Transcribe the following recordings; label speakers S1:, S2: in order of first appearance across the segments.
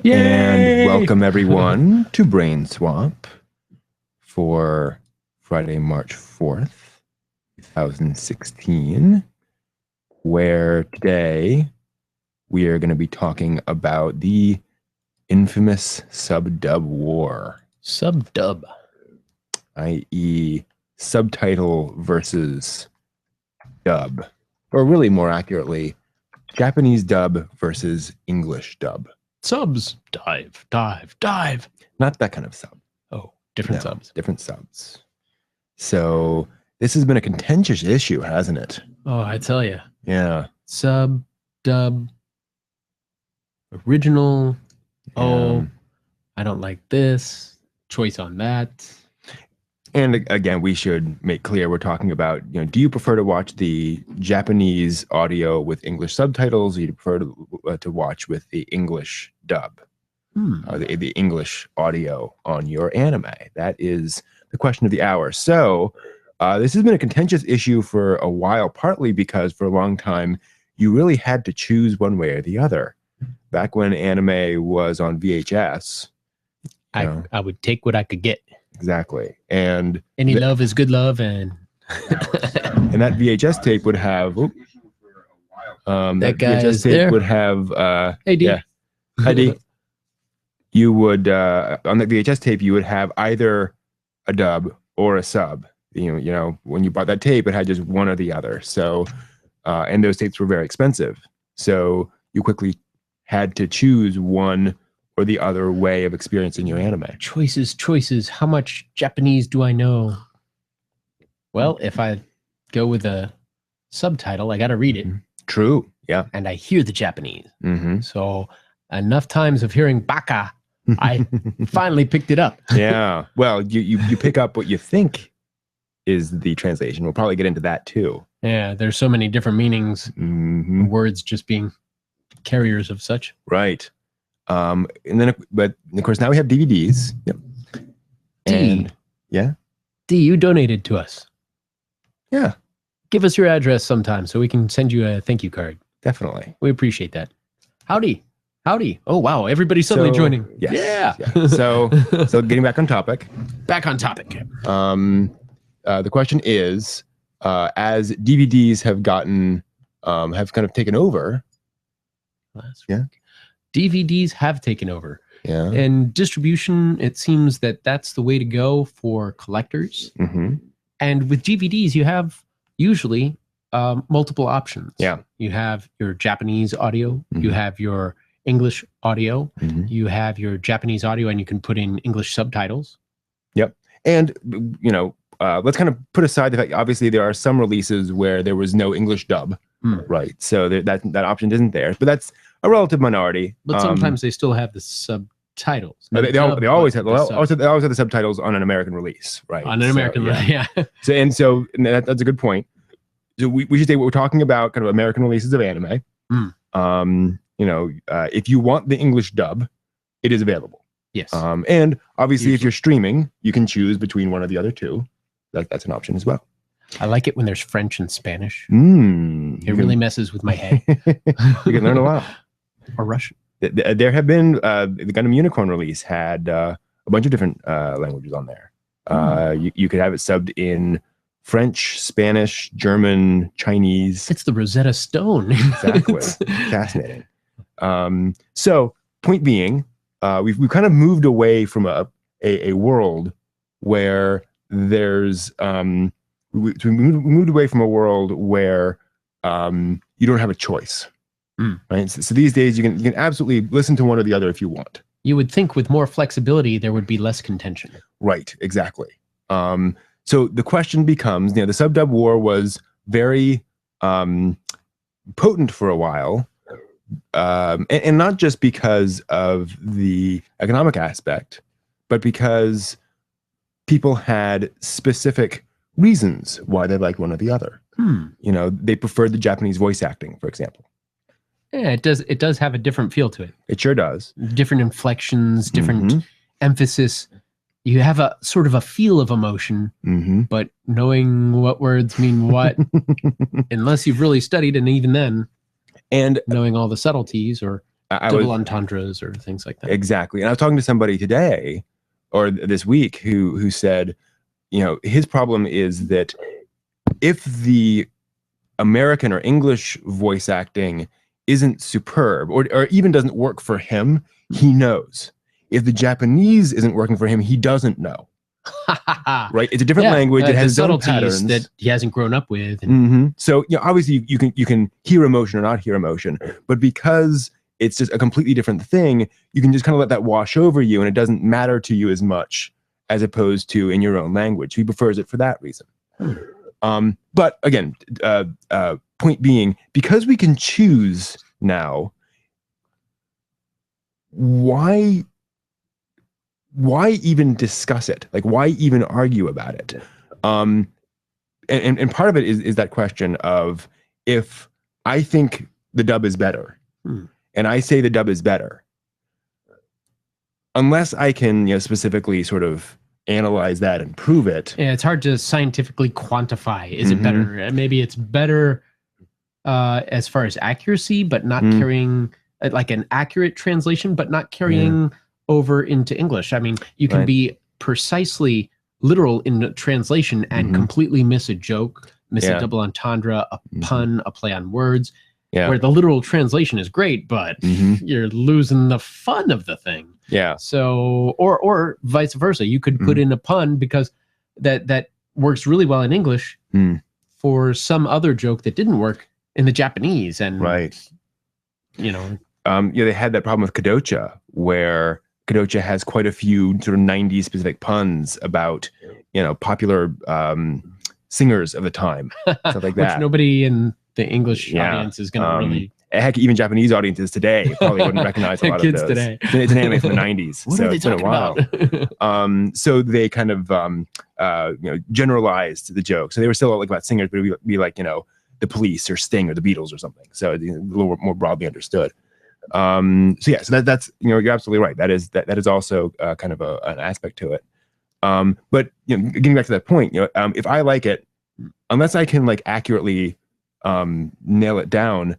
S1: Yay!
S2: And welcome everyone to Brain Swap for Friday, March 4th, 2016, where today we are going to be talking about the infamous sub-dub war.
S1: Sub-dub.
S2: I.e. subtitle versus dub. Or really more accurately, Japanese dub versus English dub.
S1: Subs. Dive.
S2: Not that kind of sub.
S1: Oh, different subs.
S2: Different subs. So this has been a contentious issue, hasn't it?
S1: Oh, I tell you.
S2: Yeah.
S1: Sub, dub, original. Oh, I don't like this. Choice on that.
S2: And again, we should make clear we're talking about, do you prefer to watch the Japanese audio with English subtitles, or do you prefer to watch with the English dub, the English audio on your anime? That is the question of the hour. So this has been a contentious issue for a while, partly because for a long time, you really had to choose one way or the other. Back when anime was on VHS,
S1: I would take what I could get.
S2: Exactly. And
S1: any love is good love. And
S2: and that VHS tape would have
S1: that guy VHS tape there.
S2: Would have
S1: hey D.
S2: Yeah. Hi D. You would on the VHS tape you would have either a dub or a sub. You know when you bought that tape it had just one or the other. So and those tapes were very expensive. So you quickly had to choose one or the other way of experiencing your anime.
S1: Choices. How much Japanese do I know? Well, if I go with a subtitle, I got to read it.
S2: True. Yeah.
S1: And I hear the Japanese. So enough times of hearing baka, I finally picked it up.
S2: Yeah. Well, you pick up what you think is the translation. We'll probably get into that too.
S1: Yeah. There's so many different meanings. Words just being carriers of such.
S2: Right. And then, but of course, now we have DVDs. Yep. And yeah.
S1: D, you donated to us.
S2: Yeah.
S1: Give us your address sometime so we can send you a thank you card.
S2: Definitely.
S1: We appreciate that. Howdy. Oh, wow. Everybody's suddenly joining.
S2: Yes, yeah. So getting back on topic. The question is, as DVDs have gotten, have kind of taken over.
S1: Yeah. DVDs have taken over.
S2: Yeah.
S1: And distribution, it seems that that's the way to go for collectors. And with DVDs, you have usually multiple options.
S2: Yeah.
S1: You have your Japanese audio, you have your English audio, you have your Japanese audio, and you can put in English subtitles.
S2: Yep. And, let's kind of put aside the fact, obviously, there are some releases where there was no English dub. Right. So that option isn't there. But that's a relative minority.
S1: But sometimes they still have the subtitles.
S2: They always have the subtitles on an American release, right?
S1: On an American release, yeah.
S2: So that's a good point. So we should say we're talking about kind of American releases of anime. If you want the English dub, it is available.
S1: Yes.
S2: And obviously, if you're streaming, you can choose between one or the other two. That's an option as well.
S1: I like it when there's French and Spanish.
S2: It
S1: really messes with my head.
S2: You can learn a lot.
S1: Or Russian.
S2: There have been the Gundam Unicorn release had a bunch of different languages on there. You could have it subbed in French, Spanish, German, Chinese.
S1: It's the Rosetta Stone.
S2: Exactly. Fascinating. So point being, we've kind of moved away from a world where there's we moved away from a world where you don't have a choice. Right. So these days you can absolutely listen to one or the other if you want.
S1: You would think with more flexibility there would be less contention.
S2: Right. Exactly. So the question becomes, the sub-dub war was very potent for a while, and not just because of the economic aspect, but because people had specific reasons why they liked one or the other. They preferred the Japanese voice acting, for example.
S1: Yeah, it does have a different feel to it.
S2: It sure does.
S1: Different inflections, different emphasis. You have a sort of a feel of emotion, but knowing what words mean what, unless you've really studied, and even then,
S2: and
S1: knowing all the subtleties or double entendres or things like that.
S2: Exactly. And I was talking to somebody today or this week who said, you know, his problem is that if the American or English voice acting isn't superb or even doesn't work for him, he knows. If the Japanese isn't working for him, he doesn't know. Right? It's a different language. It has its own patterns
S1: that he hasn't grown up with.
S2: So, you know, obviously you can hear emotion or not hear emotion, but because it's just a completely different thing, you can just kind of let that wash over you and it doesn't matter to you as much as opposed to in your own language. He prefers it for that reason. But again, point being, because we can choose now, why even discuss it? Like, why even argue about it? And part of it is that question of, if I think the dub is better and I say the dub is better, unless I can, you know, specifically sort of analyze that and prove it.
S1: Yeah, it's hard to scientifically quantify. Is it better? Maybe it's better as far as accuracy, but not carrying like an accurate translation, but not carrying over into English. I mean, you can be precisely literal in translation and completely miss a joke, miss a double entendre, a pun, a play on words. Where the literal translation is great, but you're losing the fun of the thing. So, or vice versa. You could put in a pun because that works really well in English for some other joke that didn't work in the Japanese. And you know,
S2: they had that problem with Kadocha, where Kadocha has quite a few sort of 90s specific puns about, you know, popular singers of the time, stuff like that.
S1: Which nobody in the English audience is going to really.
S2: Heck, even Japanese audiences today probably wouldn't recognize a lot
S1: kids
S2: of those.
S1: Today.
S2: It's an anime from the 90s,
S1: What
S2: so
S1: are they
S2: it's been a
S1: talking
S2: while. So they kind of you know, generalized the joke. So they were still like about singers, but it would be like, you know, the Police or Sting or the Beatles or something. So a little more broadly understood. So yeah, so that's, you know, you're absolutely right. That is also kind of an aspect to it. But, you know, getting back to that point, you know, if I like it, unless I can like accurately nail it down,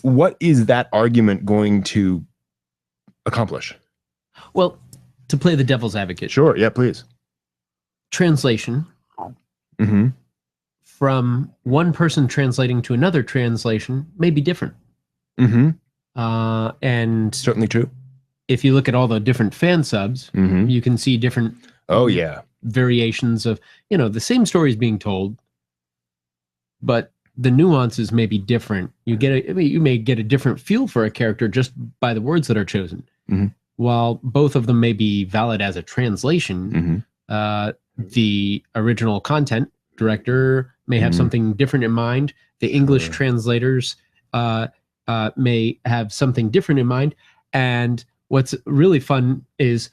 S2: what is that argument going to accomplish?
S1: Well, to play the devil's advocate.
S2: Sure. Yeah, please.
S1: Translation from one person translating to another translation may be different. And
S2: certainly true.
S1: If you look at all the different fan subs, you can see different variations of, you know, the same story is being told, but the nuances may be different. You may get a different feel for a character just by the words that are chosen. While both of them may be valid as a translation, the original content director may have something different in mind. The English translators may have something different in mind. And what's really fun is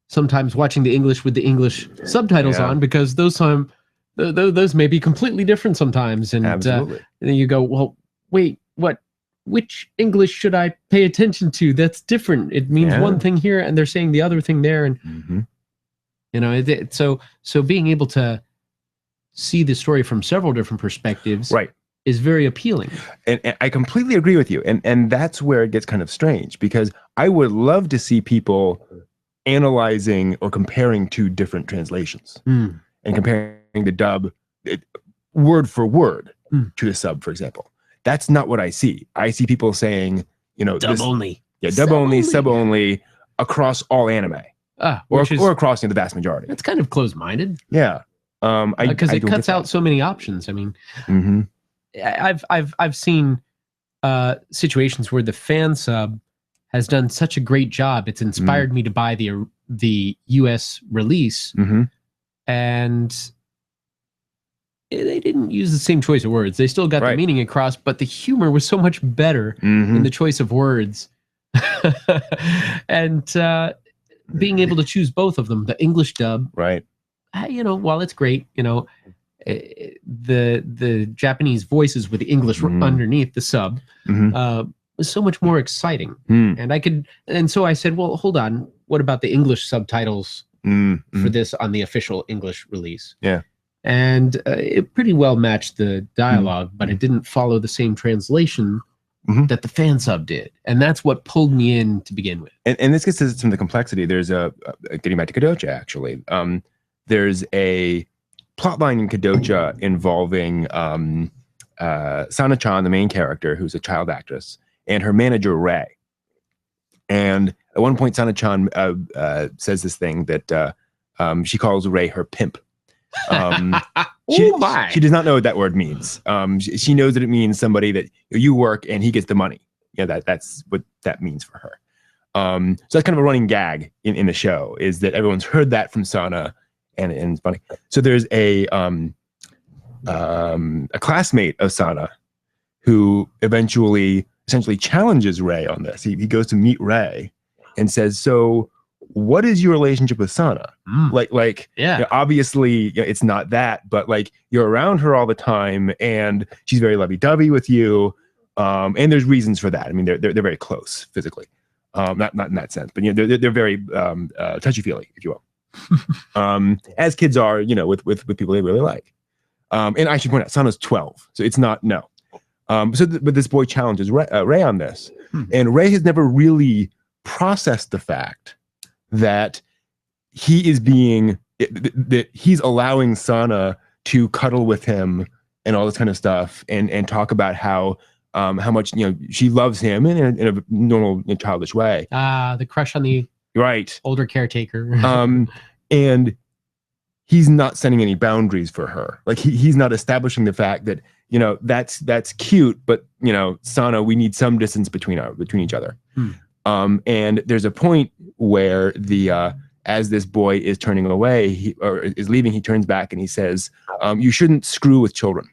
S1: sometimes watching the English with the English subtitles on, because those may be completely different sometimes. And then you go, well, wait, which English should I pay attention to? That's different. It means one thing here and they're saying the other thing there. And, you know, so being able to see the story from several different perspectives is very appealing.
S2: And I completely agree with you. And that's where it gets kind of strange, because I would love to see people analyzing or comparing two different translations and comparing the dub word for word to the sub, for example. That's not what I see. I see people saying, you know,
S1: dub only.
S2: Yeah, dub only, sub only across all anime. Or across, you know, the vast majority.
S1: That's kind of closed-minded.
S2: Yeah.
S1: Because it cuts out so many options. I mean, I've seen situations where the fan sub has done such a great job. It's inspired me to buy the US release, and they didn't use the same choice of words. They still got the meaning across, but the humor was so much better in the choice of words. And being able to choose both of them, the English dub, you know, while it's great, you know, the Japanese voices with the English underneath the sub was so much more exciting. And so I said, well, hold on, what about the English subtitles for this on the official English release? And it pretty well matched the dialogue, but it didn't follow the same translation that the fan sub did, and that's what pulled me in to begin with.
S2: And this gets to some of the complexity. There's getting back to Kadocha, actually. There's a plotline in Kadocha involving Sana-chan, the main character, who's a child actress, and her manager Ray. And at one point, Sana-chan says this thing that she calls Ray her pimp. She does not know what that word means. She knows that it means somebody that you work and he gets the money. Yeah, that's what that means for her. So that's kind of a running gag in the show, is that everyone's heard that from Sana, and it's funny. So there's a classmate of Sana who eventually essentially challenges Ray on this. He goes to meet Ray and says, "So, what is your relationship with Sana?
S1: Yeah,
S2: you know, obviously you know, it's not that, but like you're around her all the time, and she's very lovey-dovey with you, and there's reasons for that. I mean, they're very close physically, not in that sense, but you know, they're very touchy-feely, if you will, as kids are, you know, with people they really like. And I should point out, Sana's 12, so it's not no. But this boy challenges Ray on this, and Ray has never really processed the fact that he is that he's allowing Sana to cuddle with him and all this kind of stuff, and talk about how much, you know, she loves him in a normal, childish way.
S1: The crush on the older caretaker.
S2: And he's not setting any boundaries for her. Like he's not establishing the fact that, you know, that's cute, but you know, Sana, we need some distance between each other. And there's a point where as this boy is turning away, or is leaving, he turns back and he says, "You shouldn't screw with children."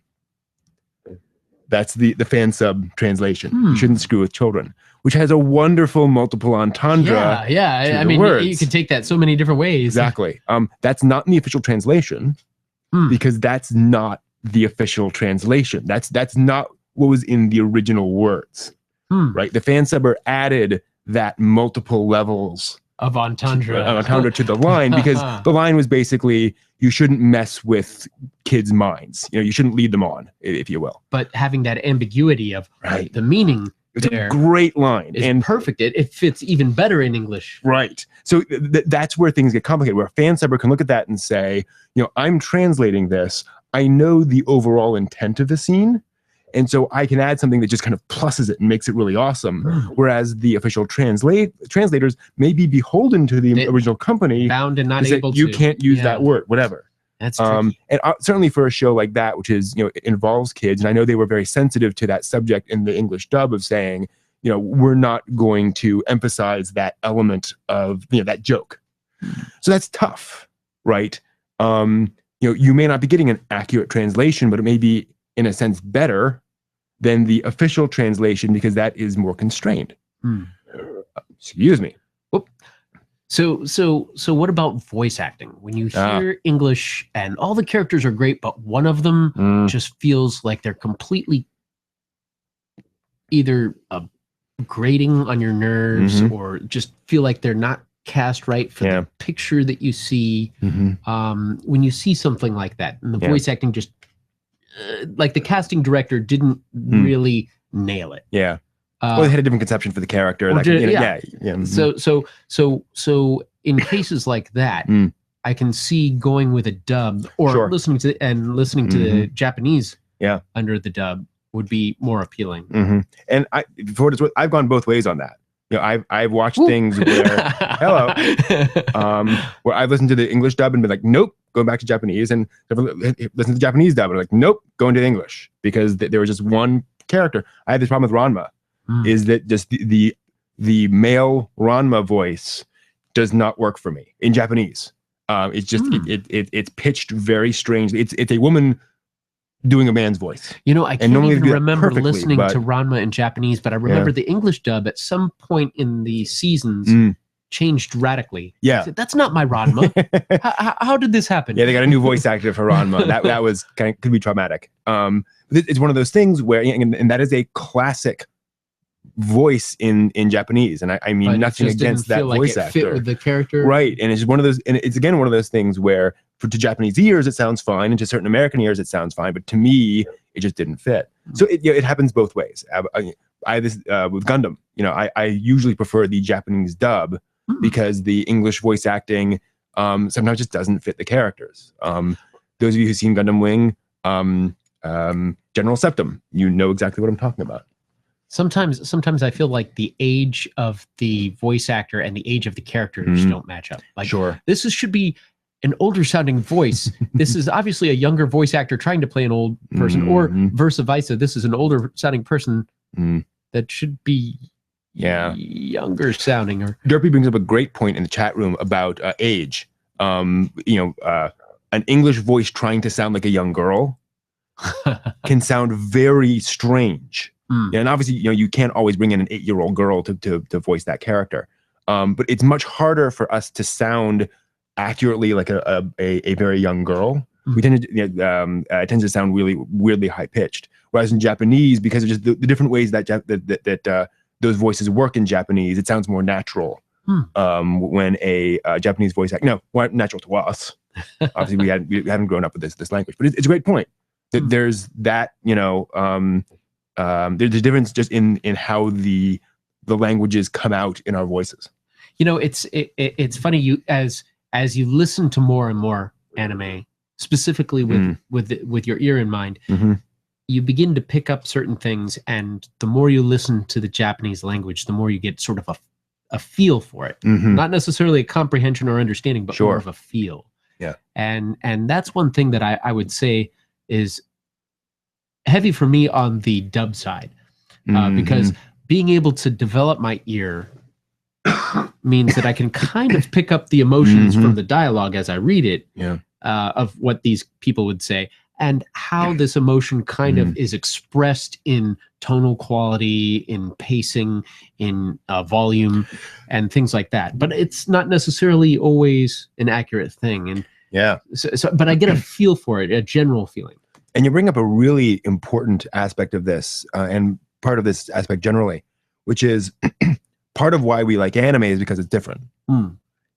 S2: That's the fan sub translation. You shouldn't screw with children, which has a wonderful multiple entendre.
S1: Yeah. I mean, you can take that so many different ways.
S2: Exactly. That's not in the official translation, because that's not the official translation. That's not what was in the original words. Right? The fan subber added that multiple levels
S1: of entendre
S2: to the line, because the line was basically, you shouldn't mess with kids' minds. You know, you shouldn't lead them on, if you will.
S1: But having that ambiguity of the meaning,
S2: it's a great line,
S1: and perfect. It fits even better in English.
S2: Right. So that's where things get complicated, where a fan subber can look at that and say, you know, I'm translating this. I know the overall intent of the scene, and so I can add something that just kind of pluses it and makes it really awesome. Whereas the official translators may be beholden to the original company,
S1: bound and not able to.
S2: You can't use that word, whatever.
S1: That's tricky.
S2: And certainly for a show like that, which is, you know, it involves kids, and I know they were very sensitive to that subject in the English dub of saying, you know, we're not going to emphasize that element of, you know, that joke. So that's tough, right? You know, you may not be getting an accurate translation, but it may be, in a sense, better than the official translation, because that is more constrained. Excuse me.
S1: So what about voice acting? When you hear English and all the characters are great, but one of them just feels like they're completely either grating on your nerves, or just feel like they're not cast right for the picture that you see. When you see something like that, and the voice acting just like the casting director didn't really nail it.
S2: Well, they had a different conception for the character.
S1: So in cases like that, I can see going with a dub, or listening to the Japanese under the dub would be more appealing.
S2: And I've gone both ways on that. You know, I've watched things where where I've listened to the English dub and been like, nope, going back to Japanese, and listened to the Japanese dub and like, nope, going to English, because there was just one character. I had this problem with Ranma, is that just the male Ranma voice does not work for me in Japanese. It's just it's pitched very strangely. It's a woman doing a man's voice.
S1: You know, I can't even remember listening to Ranma in Japanese, but I remember the English dub at some point in the seasons changed radically. I said, that's not my Ranma. How did this happen?
S2: Yeah, they got a new voice actor for Ranma. That was could be traumatic. It's one of those things where, and that is a classic voice in Japanese, and I mean, nothing against that voice actor.
S1: Fit with the character,
S2: right? And it's one of those, and it's again one of those things where, to Japanese ears it sounds fine, and to certain American ears it sounds fine, but to me it just didn't fit. So it happens both ways. with Gundam. I usually prefer the Japanese dub because the English voice acting sometimes just doesn't fit the characters. Those of you who've seen Gundam Wing, General Septum, you know exactly what I'm talking about.
S1: Sometimes I feel like the age of the voice actor and the age of the characters don't match up. Like,
S2: sure,
S1: this should be an older sounding voice. This is obviously a younger voice actor trying to play an old person, or vice versa. This is an older sounding person that should be younger sounding. Or
S2: Derpy brings up a great point in the chat room about age. An English voice trying to sound like a young girl can sound very strange. And obviously, you can't always bring in an 8-year-old girl to voice that character. But it's much harder for us to sound accurately like a very young girl. We tend to it tends to sound really weirdly high pitched. Whereas in Japanese, because of just the different ways that those voices work in Japanese, it sounds more natural. When a Japanese voice actor, well, natural to us. Obviously, we haven't grown up with this language, but it's a great point. That there's that there's a difference just in how the languages come out in our voices.
S1: It's funny, you as you listen to more and more anime, specifically with your ear in mind, you begin to pick up certain things, and the more you listen to the Japanese language, the more you get sort of a feel for it. Not necessarily a comprehension or understanding, but more of a feel.
S2: Yeah.
S1: And that's one thing that I would say is heavy for me on the dub side, because being able to develop my ear means that I can kind of pick up the emotions from the dialogue as I read it, of what these people would say, and how this emotion kind of is expressed in tonal quality, in pacing, in volume, and things like that. But it's not necessarily always an accurate thing. And but I get a feel for it, a general feeling.
S2: And you bring up a really important aspect of this, and part of this aspect generally, which is part of why we like anime is because it's different.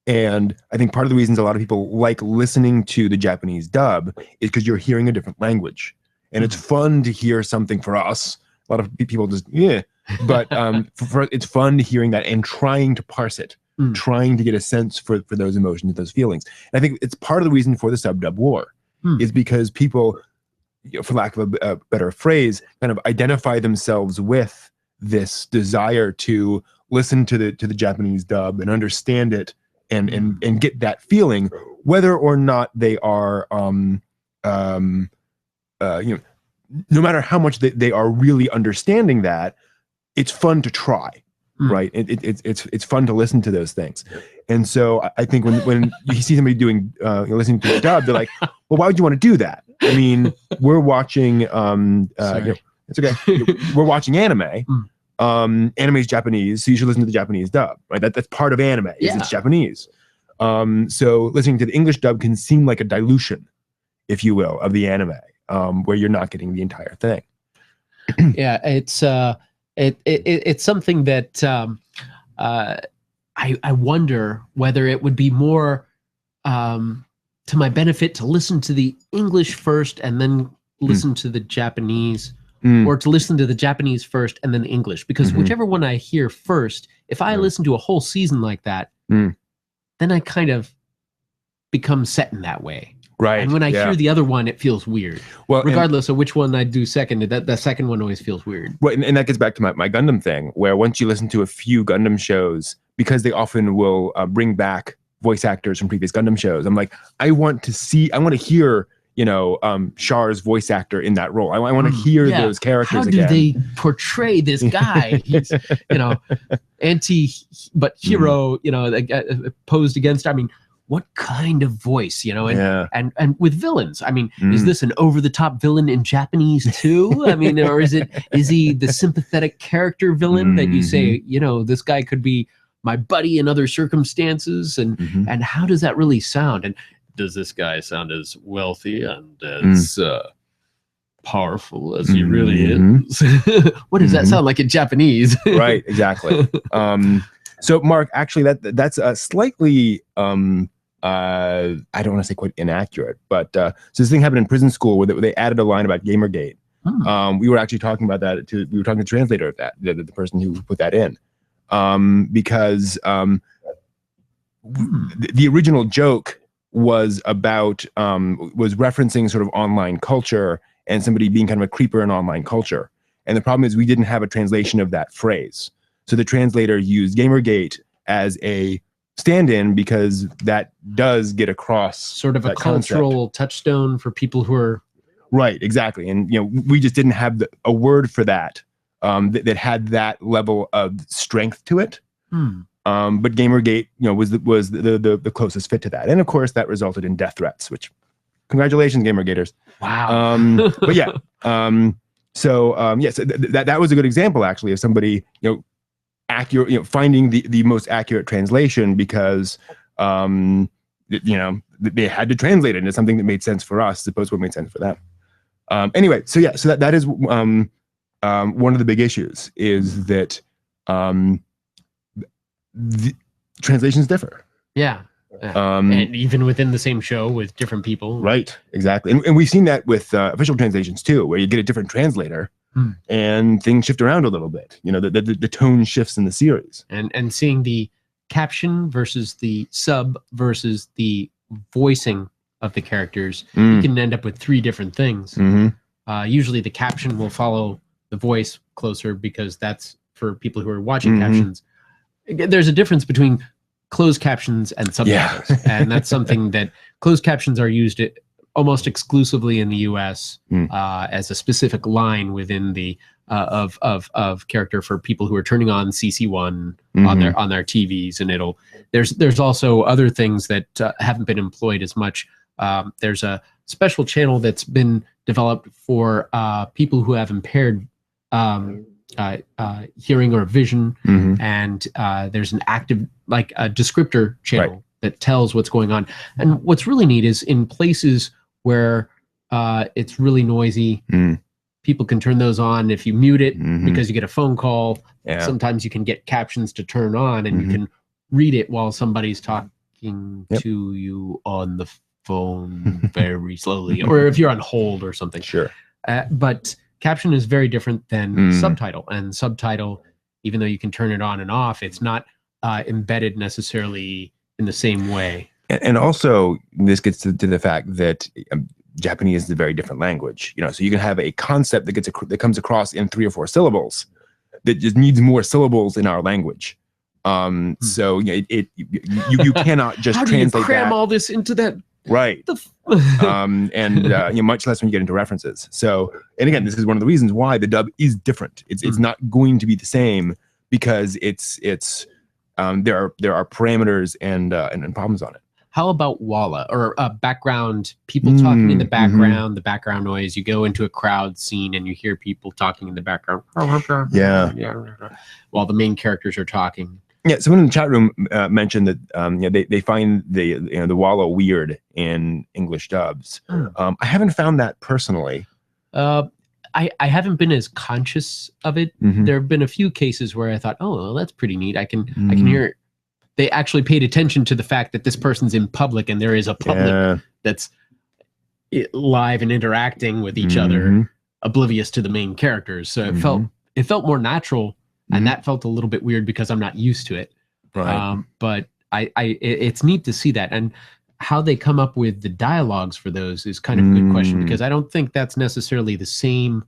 S2: And I think part of the reasons a lot of people like listening to the Japanese dub is because you're hearing a different language. And it's fun to hear something for us. A lot of people just, but it's fun hearing that and trying to parse it, trying to get a sense for those emotions, those feelings. And I think it's part of the reason for the sub-dub war is because people, for lack of a better phrase, kind of identify themselves with this desire to listen to the Japanese dub and understand it and get that feeling, whether or not they are, no matter how much they are really understanding that, it's fun to try, right? It's fun to listen to those things. And so I think when you see somebody doing listening to the dub, they're like, well, why would you want to do that? I mean, we're watching it's okay. We're watching anime. Anime is Japanese, so you should listen to the Japanese dub, right? That's part of anime. It's Japanese. So listening to the English dub can seem like a dilution, if you will, of the anime, where you're not getting the entire thing.
S1: Yeah, it's something that I wonder whether it would be more to my benefit to listen to the English first and then listen to the Japanese, or to listen to the Japanese first and then the English, because whichever one I hear first, if I listen to a whole season like that, then I kind of become set in that way.
S2: Right.
S1: And when I hear the other one, it feels weird. Well, regardless of which one I do second, that second one always feels weird.
S2: Well, and that gets back to my Gundam thing, where once you listen to a few Gundam shows, because they often will bring back voice actors from previous Gundam shows, I'm like, I want to hear, Char's voice actor in that role. I want to hear those characters again.
S1: How do they portray this guy? He's, but hero, posed against, I mean, what kind of voice, and with villains, I mean, is this an over-the-top villain in Japanese too? I mean, or is he the sympathetic character villain that you say, this guy could be my buddy in other circumstances, and how does that really sound? And does this guy sound as wealthy and as powerful as he really is? What does that sound like in Japanese?
S2: Right, exactly. So Mark, actually that's a slightly I don't want to say quite inaccurate, but so this thing happened in prison school where they added a line about Gamergate, We were actually talking about that. We were talking to the translator of that, the person who put that in, because the original joke was about was referencing sort of online culture and somebody being kind of a creeper in online culture. And the problem is we didn't have a translation of that phrase. So the translator used Gamergate as a stand-in because that does get across
S1: sort of a cultural touchstone for people who are
S2: right. Exactly. And, we just didn't have a word for that, that had that level of strength to it. But Gamergate, was the closest fit to that. And of course that resulted in death threats, which congratulations, Gamergaters.
S1: Wow.
S2: But yeah. So that was a good example actually of somebody, accurate, finding the most accurate translation because, they had to translate it into something that made sense for us as opposed to what made sense for them. Anyway, so that is one of the big issues is that the translations differ.
S1: Yeah. And even within the same show with different people.
S2: Right, exactly. And we've seen that with official translations too, where you get a different translator and things shift around a little bit. The tone shifts in the series.
S1: And seeing the caption versus the sub versus the voicing of the characters, you can end up with 3 different things. Usually the caption will follow the voice closer because that's for people who are watching captions. There's a difference between closed captions and subtitles. And that's something that closed captions are used almost exclusively in the US as a specific line within the of character for people who are turning on CC1 on their TVs, and there's also other things that haven't been employed as much. There's a special channel that's been developed for people who have impaired hearing or vision, and there's an active a descriptor channel that tells what's going on. And what's really neat is in places where it's really noisy, people can turn those on. If you mute it because you get a phone call, sometimes you can get captions to turn on, and you can read it while somebody's talking to you on the phone very slowly, or if you're on hold or something.
S2: Sure.
S1: But caption is very different than subtitle, and subtitle, even though you can turn it on and off, it's not embedded necessarily in the same way.
S2: And also, this gets to the fact that Japanese is a very different language. So you can have a concept that comes across in 3 or 4 syllables that just needs more syllables in our language. So you cannot just
S1: How do
S2: translate
S1: you cram
S2: that.
S1: all this into that?
S2: Right. And much less when you get into references. So, and again, this is one of the reasons why the dub is different. It's not going to be the same because there are parameters and problems on it.
S1: How about walla, or background, people talking in the background, the background noise? You go into a crowd scene and you hear people talking in the background. While the main characters are talking.
S2: Yeah, someone in the chat room mentioned that they find the walla weird in English dubs. I haven't found that personally.
S1: I haven't been as conscious of it. There have been a few cases where I thought, oh, well, that's pretty neat. I can hear it. They actually paid attention to the fact that this person's in public and there is a public that's live and interacting with each other, oblivious to the main characters. So it felt more natural. And that felt a little bit weird because I'm not used to it.
S2: Right.
S1: But it's neat to see that. And how they come up with the dialogues for those is kind of a good question, because I don't think that's necessarily the same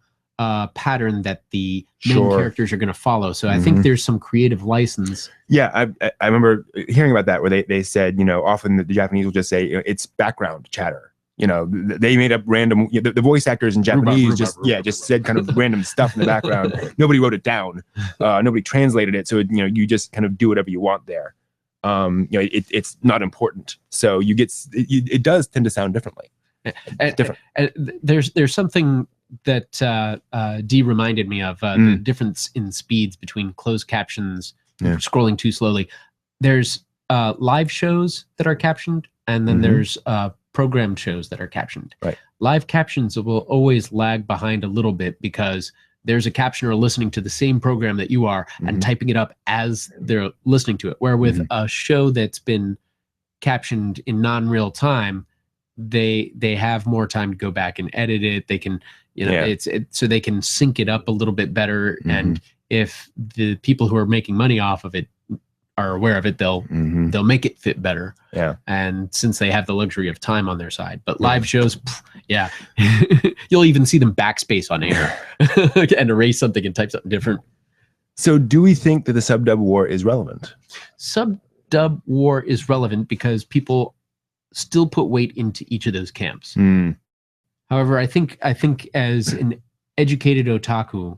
S1: pattern that the main characters are going to follow. So I think there's some creative license.
S2: Yeah, I remember hearing about that, where they said, often the Japanese will just say, it's background chatter. They made up random, the voice actors in Japanese just said kind of random stuff in the background. Nobody wrote it down. Nobody translated it. So, you just kind of do whatever you want there. It's not important. So it does tend to sound differently. Different.
S1: There's something that Dee reminded me of, the difference in speeds between closed captions, scrolling too slowly. There's live shows that are captioned, and then there's programmed shows that are captioned.
S2: Right.
S1: Live captions will always lag behind a little bit because there's a captioner listening to the same program that you are and typing it up as they're listening to it. Where with a show that's been captioned in non-real time, they have more time to go back and edit it. They can, You know, it's so they can sync it up a little bit better. And if the people who are making money off of it are aware of it, they'll make it fit better.
S2: Yeah.
S1: And since they have the luxury of time on their side, but live shows, you'll even see them backspace on air and erase something and type something different.
S2: So do we think that the sub-dub war is relevant?
S1: Sub-dub war is relevant because people still put weight into each of those camps. However, I think as an educated otaku,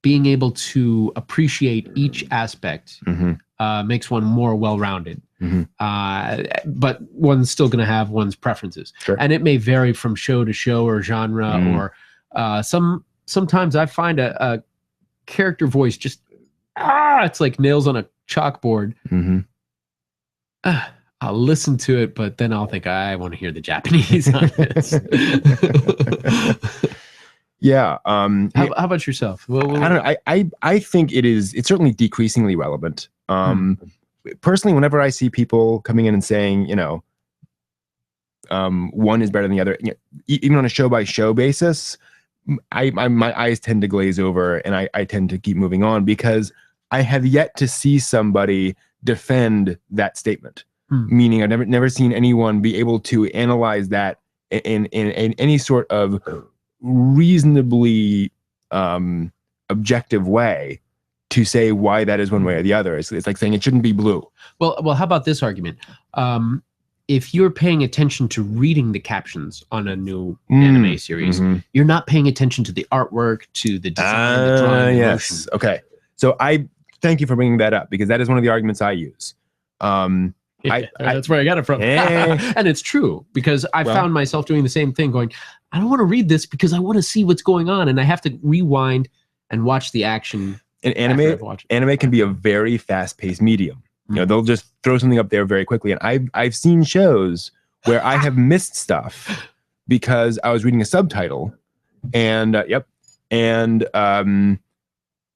S1: being able to appreciate each aspect makes one more well-rounded. But one's still going to have one's preferences.
S2: Sure.
S1: And it may vary from show to show or genre, or sometimes I find a character voice just it's like nails on a chalkboard. I'll listen to it, but then I'll think I want to hear the Japanese on this.
S2: Yeah.
S1: How about yourself?
S2: I don't know. I think it's certainly decreasingly relevant. Personally, whenever I see people coming in and saying, you know, one is better than the other, you know, even on a show by show basis, my eyes tend to glaze over, and I tend to keep moving on because I have yet to see somebody defend that statement. Meaning, I've never seen anyone be able to analyze that in any sort of reasonably objective way to say why that is one way or the other. It's like saying it shouldn't be blue.
S1: Well, how about this argument? If you're paying attention to reading the captions on a new anime series, you're not paying attention to the artwork, to the design, the drawing,
S2: yes.
S1: emotion.
S2: Okay. So I thank you for bringing that up because that is one of the arguments I use.
S1: That's where I got it from. And it's true because I found myself doing the same thing, going, I don't want to read this because I want to see what's going on, and I have to rewind and watch the action.
S2: And anime can be a very fast-paced medium. You know, they'll just throw something up there very quickly. And I've seen shows where I have missed stuff because I was reading a subtitle, and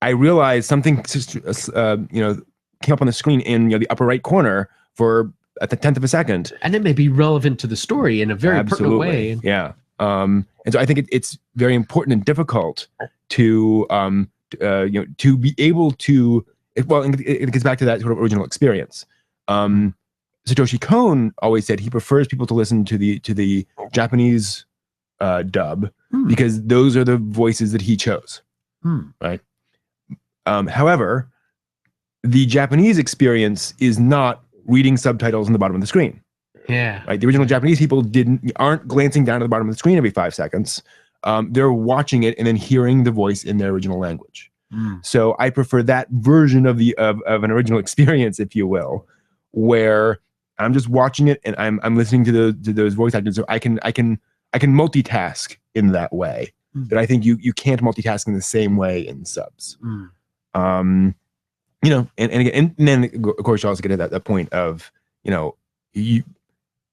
S2: I realized something came up on the screen in the upper right corner for at the 10th of a second,
S1: and it may be relevant to the story in a very pertinent way.
S2: Yeah. And so I think it's very important and difficult to be able to. It gets back to that sort of original experience. Satoshi Kon always said he prefers people to listen to the Japanese dub because those are the voices that he chose. Right. However, the Japanese experience is not reading subtitles on the bottom of the screen.
S1: Yeah.
S2: Right. The original Japanese people aren't glancing down to the bottom of the screen every 5 seconds. They're watching it and then hearing the voice in their original language. So I prefer that version of an original experience, if you will, where I'm just watching it and I'm listening to those voice actors. So I can multitask in that way that I think you can't multitask in the same way in subs. And then of course you also get to that point of,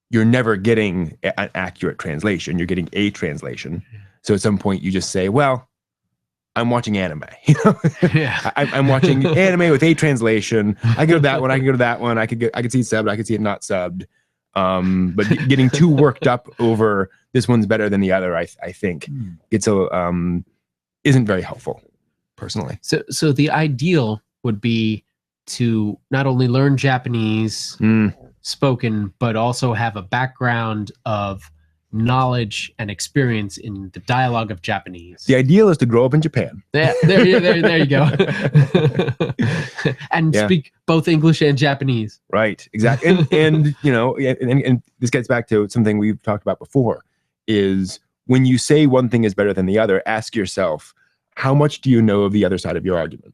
S2: you're never getting an accurate translation. You're getting a translation. So at some point you just say, well, I'm watching anime. I'm watching anime with a translation. I can go to that one. I can go to that one. I could see it subbed. I could see it not subbed. But getting too worked up over this one's better than the other, I think isn't very helpful, personally.
S1: So the ideal would be to not only learn Japanese spoken, but also have a background of knowledge and experience in the dialogue of Japanese.
S2: The ideal is to grow up in Japan.
S1: Yeah, there you go. And speak both English and Japanese.
S2: Right, exactly. And this gets back to something we've talked about before, is when you say one thing is better than the other, ask yourself, how much do you know of the other side of your argument?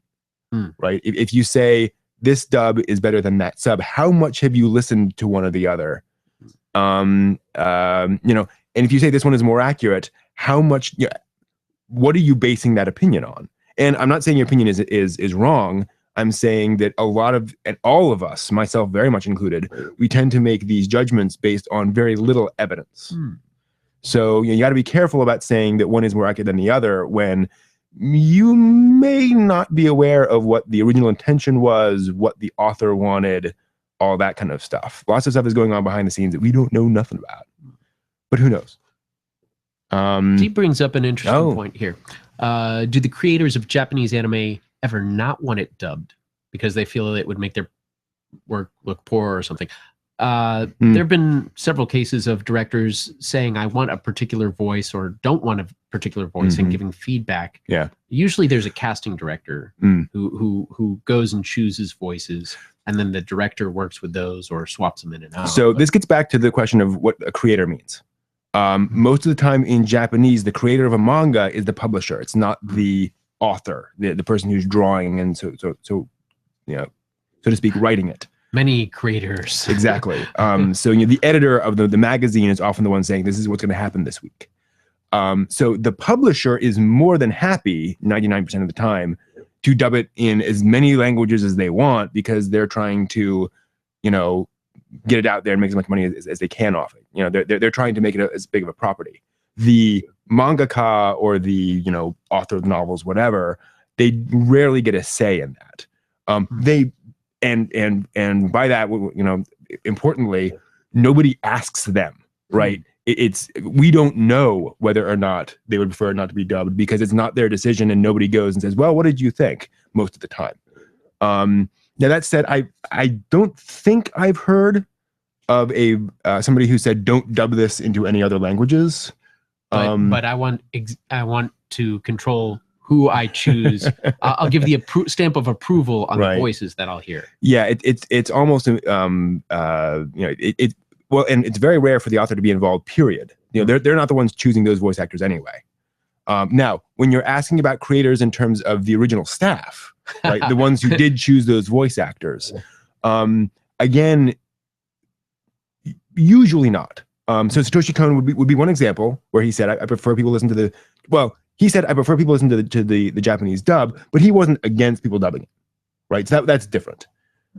S2: Right? If you say this dub is better than that sub, how much have you listened to one or the other? And if you say this one is more accurate, how much, what are you basing that opinion on? And I'm not saying your opinion is wrong. I'm saying that and all of us, myself very much included, we tend to make these judgments based on very little evidence. So you got to be careful about saying that one is more accurate than the other when you may not be aware of what the original intention was, what the author wanted, all that kind of stuff. Lots of stuff is going on behind the scenes that we don't know nothing about. But who knows?
S1: He brings up an interesting point here. Do the creators of Japanese anime ever not want it dubbed because they feel it would make their work look poor or something? There have been several cases of directors saying, I want a particular voice or don't want a particular voice and giving feedback.
S2: Yeah.
S1: Usually there's a casting director who goes and chooses voices, and then the director works with those or swaps them in and out.
S2: So this gets back to the question of what a creator means. Most of the time in Japanese, the creator of a manga is the publisher. It's not the author, the person who's drawing and so to speak, writing it.
S1: Many creators.
S2: Exactly. So the editor of the magazine is often the one saying, this is what's going to happen this week. So the publisher is more than happy 99% of the time to dub it in as many languages as they want, because they're trying to, get it out there and make as much money as they can off it. They're trying to make it as big of a property. The mangaka or the, author of the novels, whatever, they rarely get a say in that. And by that, importantly, nobody asks them, right? We don't know whether or not they would prefer not to be dubbed, because it's not their decision, and nobody goes and says, well, what did you think most of the time? Now that said, I don't think I've heard of somebody who said, don't dub this into any other languages.
S1: But I want to control who I choose. I'll give the stamp of approval on the voices that I'll hear.
S2: Yeah, it's almost well, and it's very rare for the author to be involved. Period. They're not the ones choosing those voice actors anyway. Now, when you're asking about creators in terms of the original staff, right, the ones who did choose those voice actors, again, usually not. So Satoshi Kon would be one example where he said, I prefer people listen to the. Well, he said, I prefer people listen to the Japanese dub, but he wasn't against people dubbing it, right? So that's different.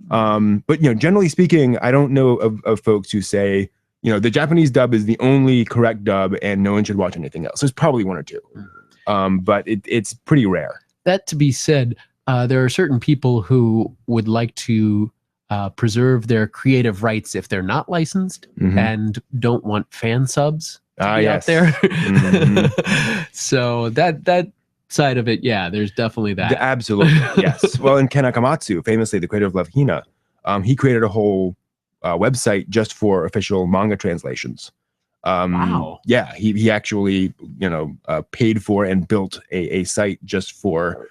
S2: But generally speaking, I don't know of folks who say, the Japanese dub is the only correct dub and no one should watch anything else. There's probably one or two, but it's pretty rare.
S1: That to be said, there are certain people who would like to preserve their creative rights if they're not licensed and don't want fan subs to be out there. So that side of it, yeah, there's definitely that.
S2: Absolutely, yes. Well, and Ken Akamatsu, famously the creator of Love Hina, he created a whole website just for official manga translations.
S1: Wow.
S2: Yeah, he actually paid for and built a site just for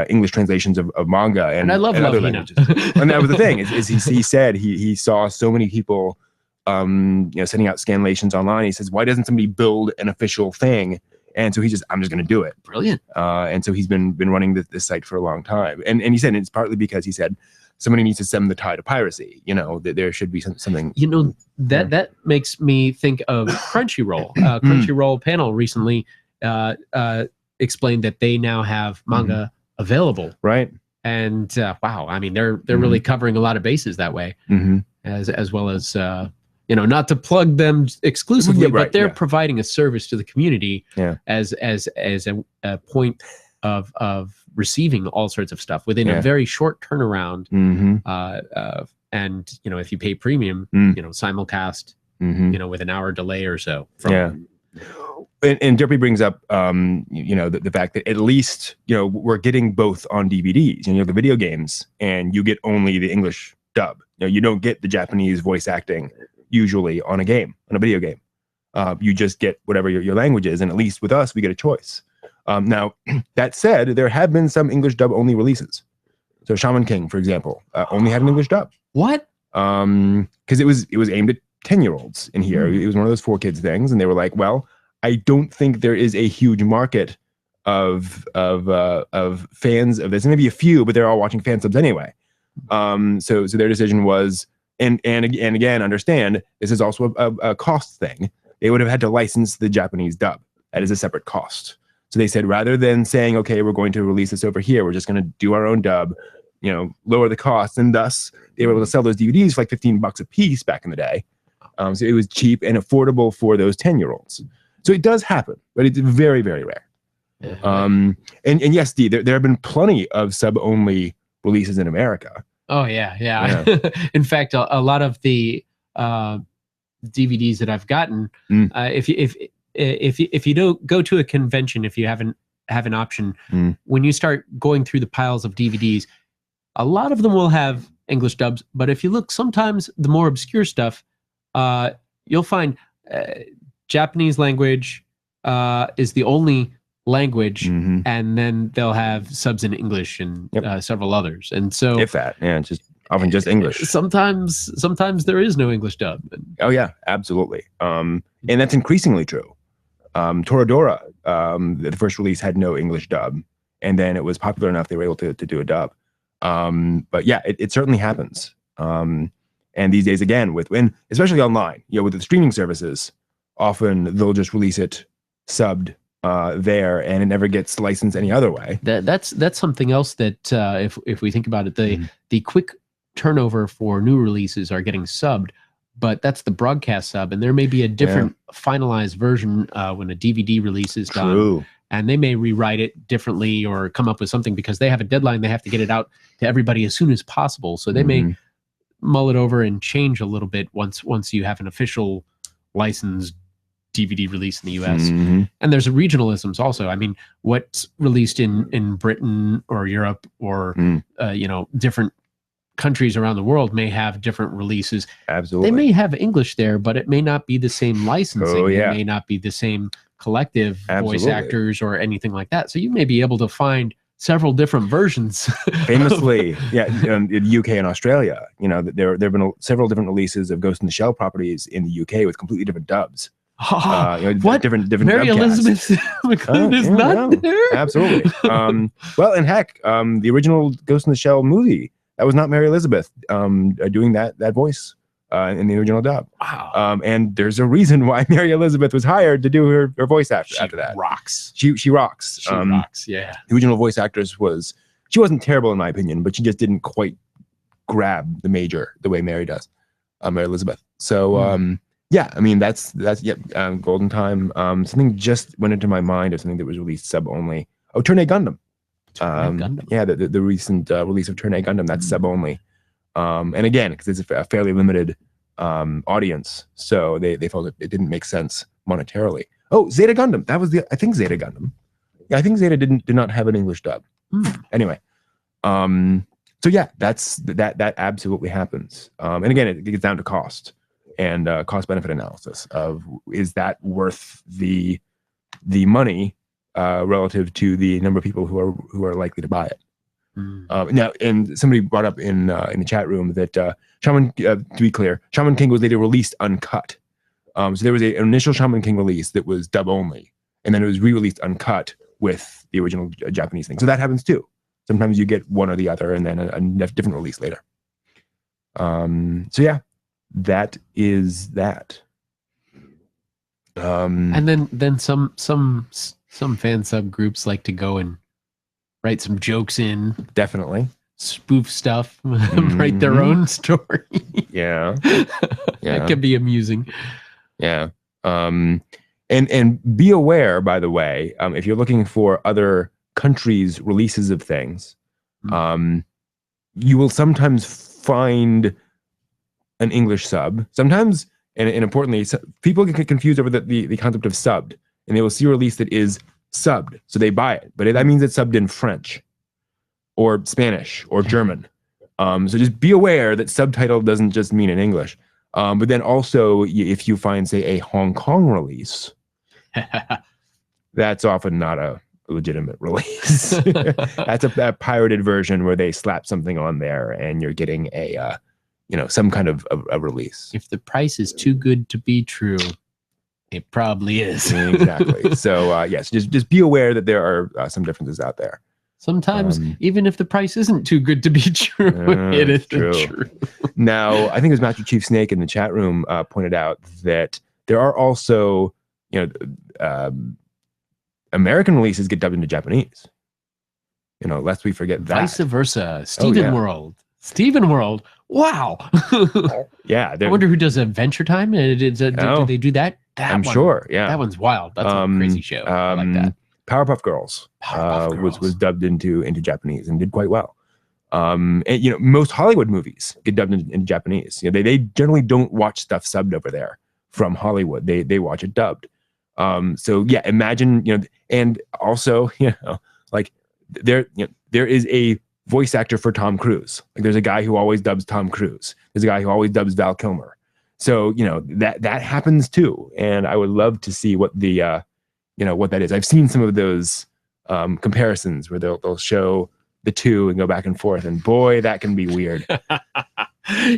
S2: English translations of manga and
S1: I love
S2: other
S1: Hina.
S2: languages. And that was the thing is he said he saw so many people sending out scanlations online. He says, why doesn't somebody build an official thing? And so I'm just going to do it.
S1: Brilliant.
S2: And so he's been running this site for a long time. And he said it's partly because he said somebody needs to stem the tide of piracy. That there should be something.
S1: That makes me think of Crunchyroll. Crunchyroll panel recently explained that they now have manga available.
S2: Right.
S1: And wow, I mean, they're really covering a lot of bases that way, as well as not to plug them exclusively, but they're providing a service to the community as a point of receiving all sorts of stuff within a very short turnaround. And if you pay premium, simulcast, with an hour delay or so.
S2: And Derpy brings up, the fact that at least, we're getting both on DVDs. The video games, and you get only the English dub. You don't get the Japanese voice acting usually on a video game. You just get whatever your language is, and at least with us, we get a choice. Now, that said, there have been some English dub only releases. So Shaman King, for example, only had an English dub.
S1: What?
S2: Because it was aimed at 10-year-olds in here. It was one of those 4Kids things, and they were like, well, I don't think there is a huge market of fans of this. And maybe a few, but they're all watching Fansubs anyway. So their decision was, and again, understand this is also a cost thing. They would have had to license the Japanese dub. That is a separate cost. So they said, rather than saying, okay, we're going to release this over here, we're just going to do our own dub, lower the cost, and thus they were able to sell those DVDs for like $15 a piece back in the day. So it was cheap and affordable for those 10-year-olds. So it does happen, but it's very, very rare. And yes, Dee, there have been plenty of sub-only releases in America.
S1: Oh yeah. In fact, a lot of the DVDs that I've gotten, if if you don't go to a convention, if you haven't have an option, when you start going through the piles of DVDs, a lot of them will have English dubs. But if you look, sometimes the more obscure stuff, you'll find Japanese language is the only language, and then they'll have subs in English and several others. And so,
S2: if that, just often just English.
S1: Sometimes there is no English dub.
S2: Oh yeah, absolutely. And that's increasingly true. Toradora, the first release had no English dub, and then it was popular enough they were able to do a dub. But yeah, it certainly happens. And these days, again, especially online, with the streaming services, often they'll just release it subbed there, and it never gets licensed any other way.
S1: That's something else that if we think about it, the quick turnover for new releases are getting subbed, but that's the broadcast sub, and there may be a different finalized version when a DVD release is done, and they may rewrite it differently or come up with something because they have a deadline. They have to get it out to everybody as soon as possible, so they may mull it over and change a little bit once you have an official licensed DVD release in the US. And there's regionalisms also. I mean, what's released in Britain or Europe or different countries around the world may have different releases.
S2: Absolutely.
S1: They may have English there, but it may not be the same licensing. It may not be the same collective voice actors or anything like that. So you may be able to find several different versions.
S2: Famously, in the UK and Australia, there have been several different releases of Ghost in the Shell properties in the UK with completely different dubs.
S1: What?
S2: Different
S1: Mary Elizabeth McClellan is not there?
S2: Absolutely. Well, and heck, the original Ghost in the Shell movie, that was not Mary Elizabeth doing that voice in the original dub.
S1: Wow.
S2: And there's a reason why Mary Elizabeth was hired to do her voice after that.
S1: Rocks.
S2: She rocks.
S1: She rocks, yeah.
S2: The original voice actress she wasn't terrible in my opinion, but she just didn't quite grab the major the way Mary does, Mary Elizabeth. So, yeah, I mean, that's Golden Time. Something just went into my mind of something that was released sub only. Oh, Turn A Gundam.
S1: Gundam.
S2: Yeah, the recent release of Turn A Gundam, that's sub only. And again, because it's a fairly limited audience, so they felt it didn't make sense monetarily. Oh, Zeta Gundam. That was I think Zeta Gundam. Yeah, I think Zeta did not have an English dub. Anyway, so yeah, that absolutely happens. And again, it gets down to cost. And cost benefit analysis of, is that worth the money relative to the number of people who are likely to buy it? Now, and somebody brought up in the chat room that Shaman, to be clear, Shaman King was later released uncut. So there was an initial Shaman King release that was dub only, and then it was re-released uncut with the original Japanese thing. So that happens too. Sometimes you get one or the other, and then a different release later. So yeah. That is that.
S1: And then some fan sub groups like to go and write some jokes in.
S2: Definitely.
S1: Spoof stuff, write their own story.
S2: Yeah.
S1: That can be amusing.
S2: Yeah. And be aware, by the way, if you're looking for other countries' releases of things, you will sometimes find an English sub. Sometimes, and importantly, people get confused over the concept of subbed, and they will see a release that is subbed, so they buy it, but that means it's subbed in French or Spanish or German. So just be aware that subtitle doesn't just mean in English. But then also, if you find, say, a Hong Kong release, that's often not a legitimate release. That's a pirated version where they slap something on there, and you're getting some kind of a release.
S1: If the price is too good to be true, it probably is.
S2: Exactly. So yes, just be aware that there are some differences out there.
S1: Sometimes, even if the price isn't too good to be true, it is true.
S2: Now, I think it was Master Chief Snake in the chat room pointed out that there are also, American releases get dubbed into Japanese. Lest we forget that.
S1: Vice versa. Steven World. Wow.
S2: Yeah.
S1: I wonder who does Adventure Time. Do they do that?
S2: I'm sure. Yeah.
S1: That one's wild. That's a crazy show. I like that.
S2: Powerpuff Girls, was dubbed into Japanese and did quite well. And most Hollywood movies get dubbed into Japanese. They generally don't watch stuff subbed over there from Hollywood. They watch it dubbed. So yeah, imagine, and also, like there is a voice actor for Tom Cruise. Like there's a guy who always dubs Tom Cruise. There's a guy who always dubs Val Kilmer. So, that happens too. And I would love to see what the, what that is. I've seen some of those comparisons where they'll show the two and go back and forth. And boy, that can be weird.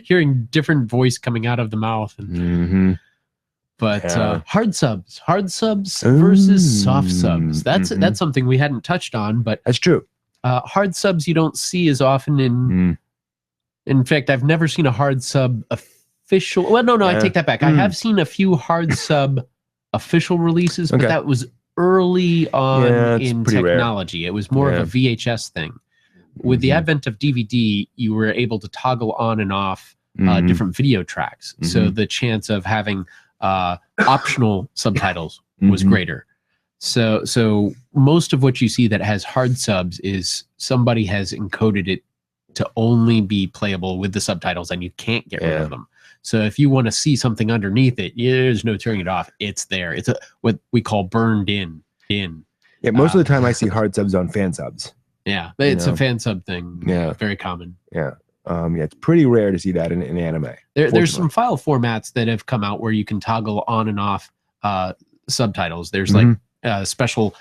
S1: Hearing different voice coming out of the mouth. And, But Hardsubs versus soft subs. That's something we hadn't touched on, but
S2: that's true.
S1: Hardsubs you don't see as often in. In fact, I've never seen a hard sub official. Well, no, I take that back. I have seen a few hard sub official releases, but that was early on in technology. Rare. It was more of a VHS thing. With the advent of DVD, you were able to toggle on and off different video tracks. So the chance of having optional subtitles was greater. So most of what you see that has hard subs is somebody has encoded it to only be playable with the subtitles, and you can't get rid of them. So if you want to see something underneath it, there's no turning it off. It's there. It's what we call burned in.
S2: Yeah, most of the time I see hard subs on Fansubs.
S1: Yeah, it's a fan sub thing. Yeah, very common.
S2: Yeah. It's pretty rare to see that in anime.
S1: There's some file formats that have come out where you can toggle on and off subtitles. There's like special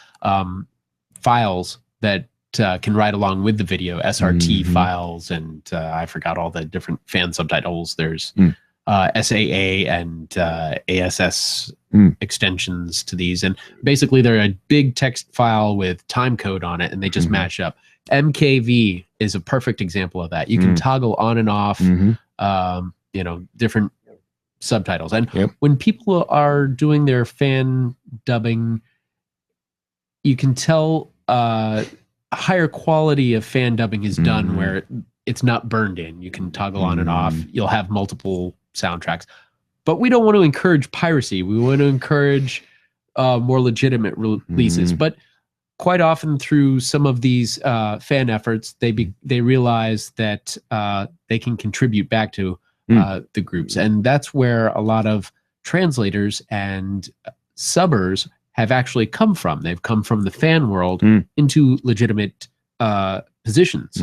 S1: files that can ride along with the video, SRT files, and I forgot all the different fan subtitles. There's SAA and ASS extensions to these, and basically they're a big text file with time code on it, and they just match up. MKV is a perfect example of that. You can toggle on and off, different subtitles. And when people are doing their fan dubbing, you can tell a higher quality of fan dubbing is done where it's not burned in. You can toggle on and off. You'll have multiple soundtracks. But we don't want to encourage piracy. We want to encourage more legitimate releases. But quite often through some of these fan efforts, they realize that they can contribute back to the groups. And that's where a lot of translators and subbers have actually come from. They've come from the fan world into legitimate positions.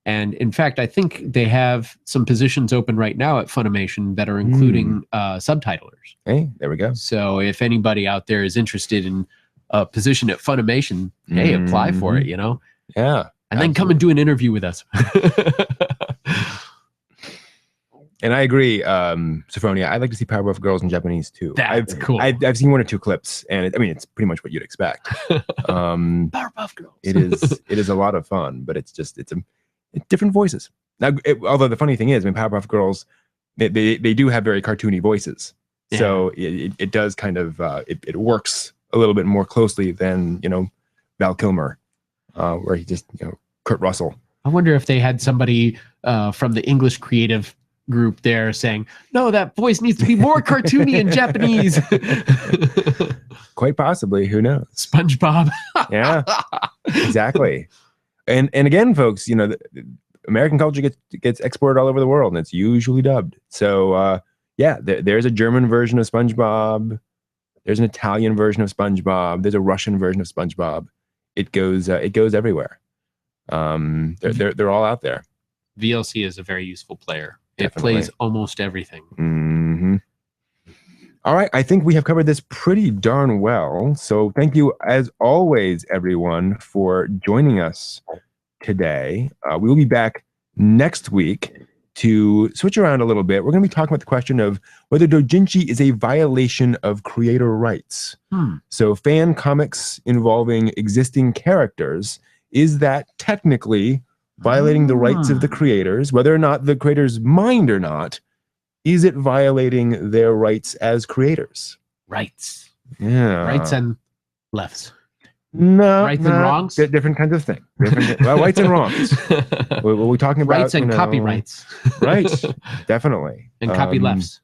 S1: And in fact, I think they have some positions open right now at Funimation that are including subtitlers.
S2: Hey, there we go.
S1: So if anybody out there is interested in a position at Funimation, hey, apply for it,
S2: Yeah.
S1: And then come and do an interview with us.
S2: And I agree, Sophronia. I'd like to see Powerpuff Girls in Japanese too.
S1: That's cool.
S2: I've seen one or two clips, and it's pretty much what you'd expect.
S1: Powerpuff Girls.
S2: It is a lot of fun, but it's different voices. Now, although the funny thing is, Powerpuff Girls, they do have very cartoony voices, so it does kind of it works a little bit more closely than Val Kilmer, where he just Kurt Russell.
S1: I wonder if they had somebody from the English creative group there saying, no, that voice needs to be more cartoony in Japanese.
S2: Quite possibly. Who knows?
S1: SpongeBob.
S2: Yeah, exactly. And again, folks, American culture gets exported all over the world, and it's usually dubbed. So there's a German version of SpongeBob. There's an Italian version of SpongeBob. There's a Russian version of SpongeBob. It goes everywhere. They're all out there.
S1: VLC is a very useful player. Definitely. It plays almost everything.
S2: All right. I think we have covered this pretty darn well. So thank you, as always, everyone, for joining us today. We will be back next week to switch around a little bit. We're going to be talking about the question of whether doujinshi is a violation of creator rights. So fan comics involving existing characters, is that technically violating the rights of the creators, whether or not the creators mind or not? Is it violating their rights as creators?
S1: Rights.
S2: Yeah.
S1: Rights and lefts.
S2: No.
S1: Rights and wrongs?
S2: Different kinds of thing. Rights and wrongs. What are we talking about?
S1: Rights and copyrights.
S2: Right. Definitely.
S1: And copy lefts.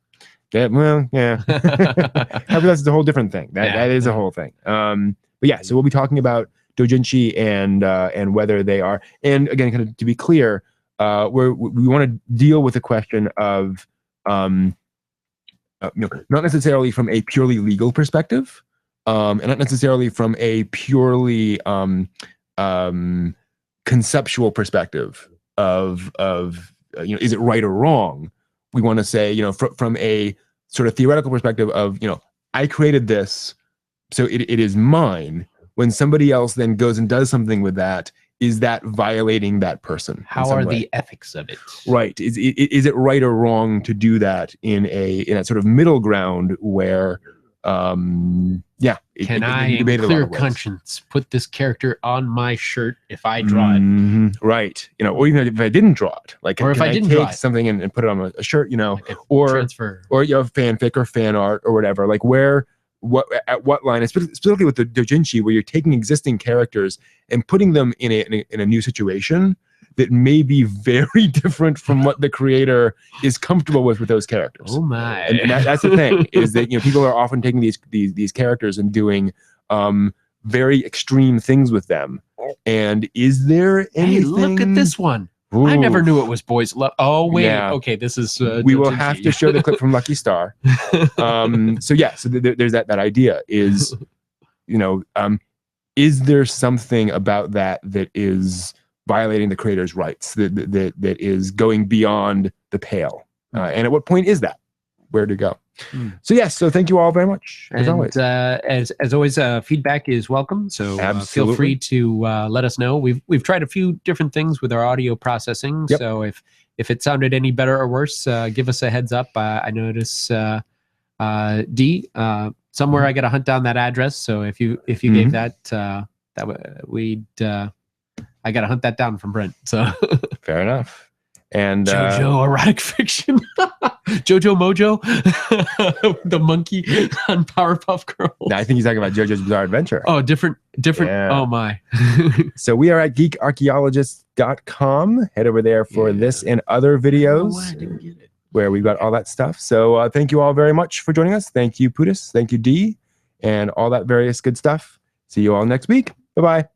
S2: Yeah. Copy lefts is a whole different thing. That is a whole thing. But yeah, so we'll be talking about doujinshi and whether they are, and again, kind of to be clear, we want to deal with the question of not necessarily from a purely legal perspective, and not necessarily from a purely conceptual perspective of is it right or wrong? We want to say, from a sort of theoretical perspective of, I created this, so it is mine. When somebody else then goes and does something with that, is that violating that person?
S1: How are the ethics of it?
S2: Right. Is it right or wrong to do that in a sort of middle ground where,
S1: can I, in clear conscience, put this character on my shirt if I draw it?
S2: Right. Or even if I didn't draw it, like,
S1: or if I didn't draw
S2: something and put it on a shirt,
S1: like
S2: or
S1: transfer,
S2: or fanfic or fan art or whatever, like at what line, specifically with the doujinshi, where you're taking existing characters and putting them in a new situation that may be very different from what the creator is comfortable with those characters.
S1: Oh my!
S2: And that's the thing, is that people are often taking these characters and doing very extreme things with them. And is there anything?
S1: Hey, look at this one. Ooh. I never knew it was boys love. Oh wait, okay, this is.
S2: We will have to show the clip from Lucky Star. So there's that idea is, is there something about that is violating the creator's rights, that is going beyond the pale, and at what point is that? Where to go? So yes, so thank you all very much, as always.
S1: As always, feedback is welcome. So feel free to let us know. We've tried a few different things with our audio processing. Yep. So if it sounded any better or worse, give us a heads up. I notice D somewhere I got to hunt down that address. So if you gave that I got to hunt that down from Brent. So
S2: fair enough. And
S1: JoJo erotic fiction, JoJo Mojo, the monkey on Powerpuff Girls.
S2: No, I think he's talking about JoJo's Bizarre Adventure.
S1: Oh, different. Yeah. Oh my.
S2: So we are at geekarchaeologist.com. Head over there for this and other videos.
S1: I didn't get it.
S2: Where we've got all that stuff. So thank you all very much for joining us. Thank you, Pudis. Thank you, D, and all that various good stuff. See you all next week. Bye-bye.